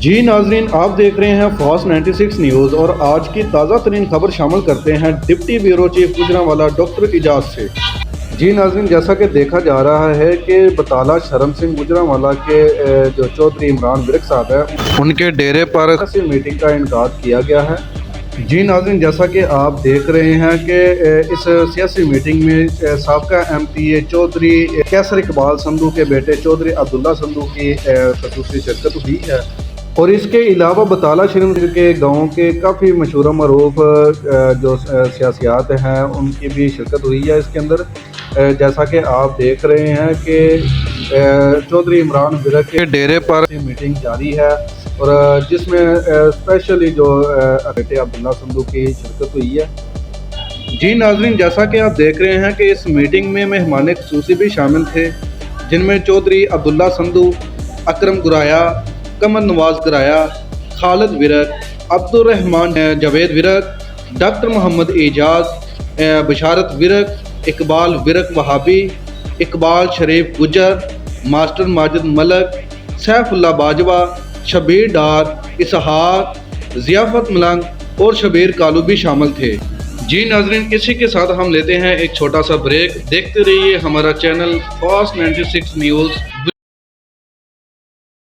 جی ناظرین، آپ دیکھ رہے ہیں فاسٹ 96 نیوز اور آج کی تازہ ترین خبر شامل کرتے ہیں deputy bureau chief Gujranwala doctor Aijaz سے۔ جی ناظرین، جیسا کہ دیکھا جا رہا ہے کہ بطالہ شرم سنگھ گوجرانوالہ کے جو چودھری عمران ورک صاحب ہیں ان کے ڈیرے پر ایسی میٹنگ کا انعقاد کیا گیا ہے۔ جی ناظرین، جیسا کہ آپ دیکھ رہے ہیں کہ اس سیاسی میٹنگ میں سابقہ ایم پی اے چودھری کیسر اقبال سندھو کے بیٹے چودھری عبداللہ سندھو کی خصوصی شرکت ہوئی ہے، اور اس کے علاوہ بطالہ شرم سنگھ کے گاؤں کے کافی مشہور و معروف جو سیاسیات ہیں ان کی بھی شرکت ہوئی ہے اس کے اندر۔ جیسا کہ آپ دیکھ رہے ہیں کہ چودھری عمران ورک کے ڈیرے پر میٹنگ جاری ہے، اور جس میں اسپیشلی جو بیٹے عبداللہ سندھو کی شرکت ہوئی ہے۔ جی ناظرین، جیسا کہ آپ دیکھ رہے ہیں کہ اس میٹنگ میں مہمان خصوصی بھی شامل تھے، جن میں چودھری عبداللہ سندھو، اکرم گرایا، قمر نواز گرایا، خالد ورک، عبد الرحمان جاوید ورک، ڈاکٹر محمد اعجاز، بشارت ورک، اقبال ورک وہابی، اقبال شریف گجر، ماسٹر ماجد ملک، سیف اللہ باجوہ، شبیر ڈار، اسحاق، ضیافت ملنگ اور شبیر کالو بھی شامل تھے۔ جی ناظرین، اسی کے ساتھ ہم لیتے ہیں ایک چھوٹا سا بریک۔ دیکھتے رہیے ہمارا چینل فاسٹ 96 نیوز۔